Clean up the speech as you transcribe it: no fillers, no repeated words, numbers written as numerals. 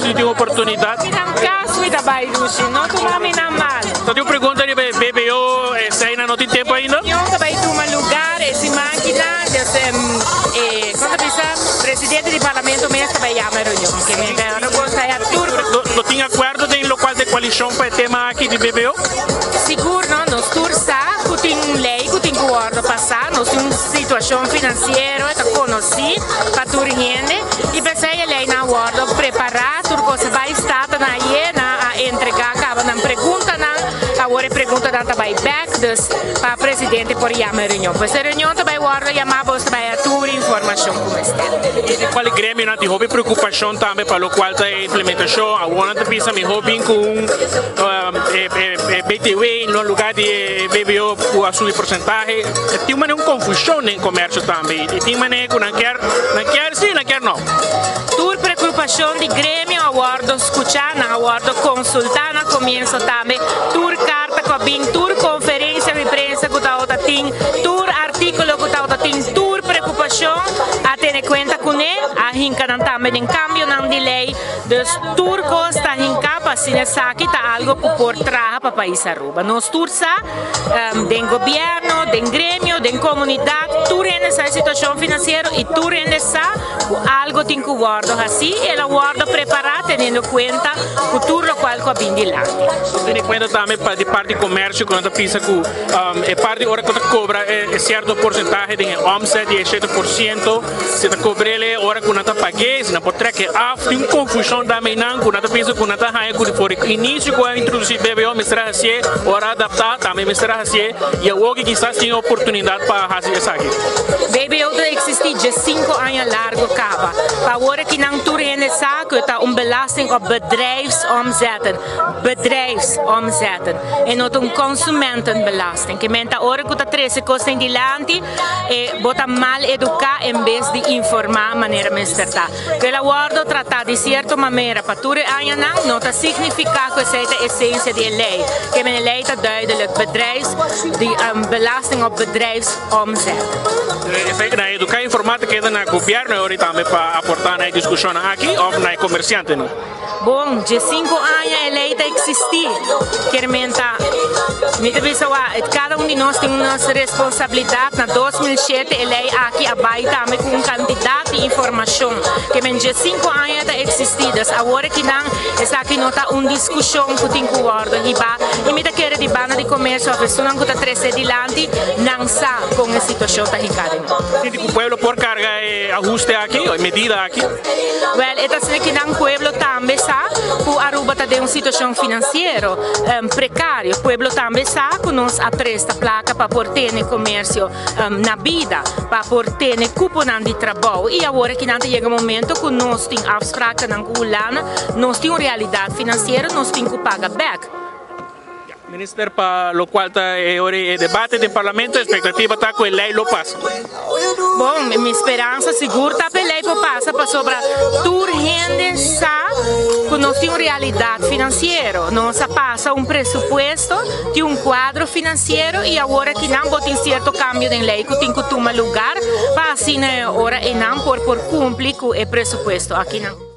se tem oportunidade. Caso da Bailushi, não tomame na mal. Então tem uma pergunta de BBO, se ainda não tem tempo ainda? Não vai tomar lugar, esse máquina, quando pensa, presidente do parlamento mesmo vai chamar a reunião, que me dá uma coisa é tudo. Não tem acordo em local de coalição para o tema aqui de BBO? Seguro, não, nós tursa, que tem lei, que tem acordo passar, nós temos situação financeira, que conheci, para tu rende, e pensei a lei na acordo preparar, tudo que vai estar na hiena a entregar, acaba na pergunta, agora pergunta da vai back para o presidente por chamar a reunião. Pois a reunião também acordo chamar para vai a tua informação como está. E qual grêmio não tem hobby preocupação também para o qual a implementação, a one of the me hobby com BTW no lugar de BBO com a sua porcentagem, tem uma confusão no comércio também, e tem uma que não quer sim, não quer não. Tua preocupação de grêmio, acordo escutar, acordo consultar, no começo também, tua carta com bem, tua conferência de imprensa que está tem, tua artículo que está tem, tua preocupação a ter em conta com ele, a hinca não também em cambio não de lei, dos turcos está hinca para se aqui está algo por trás para o país Aruba. Nós tursa, do governo, do grêmio, da comunidade, tu rende essa situação financeira e tu rende essa algo tem que guardar assim, e ela guarda preparada tendo em conta o futuro qual que vem de lá. Tendo em conta também de parte do comércio, quando pensa que é parte hora que cobra é certo porcentagem de OMSET de 7%, se está cobrando hora que não pague, se não pode ter que tem uma confusão também não, quando pensa que não está raio que for início quando introduzir BBO, me será assim, hora adaptar também me será assim, e hoje quizás tem oportunidade para fazer isso aqui. BBO existe de 5 anos largo cava. Para hora que não tu rende saco, está belasting op bedrijfsomzetten. Bedrijfsomzetten. En not consumentenbelasting. Que menta hora que está 13 kosten di lanti e bota mal educar em vez de informar maneira mesterta. Pela guardo tratar de certa maneira para tu anos não está significa que essa é a essência da lei. Que men lei está duidelijk belasting op bedrijfsomzet. Na educar informática que na governo é também para aportar na discussão aqui ou na comerciante não? Bom, de 5 anos a lei está existir. Que menta, cada de nós tem uma responsabilidade. Na 2007 a lei aqui abai também com quantidade de informação. Que de 5 anos está existir. Agora que não, está aqui nota uma discussão que tem que guardar. E me quer de banda de comércio a pessoa que está 13 adiante não sabe como a situação está ficando. O pueblo por carga ajuste aqui, medida aqui? Well, é assim que não pueblo também sabe que Aruba está em uma situação financeira precária. O pueblo também sabe que nós apresta placa para por ter comércio na vida, para por ter cupom de trabalho. E agora que não chega o momento que nós temos afspraken na Gulana, nós temos realidade financeira, nós temos que pagar back. Minister, para o qual está o debate do parlamento, a expectativa está que a lei lo passa. Bom, minha esperança segura está que a lei passa para sobre tu rende que nós temos realidade financeira. Nós passa pressuposto de quadro financeiro e agora que não tem certo cambio de lei que tem que tomar lugar para assim hora e não por cumprir com o pressuposto aqui não.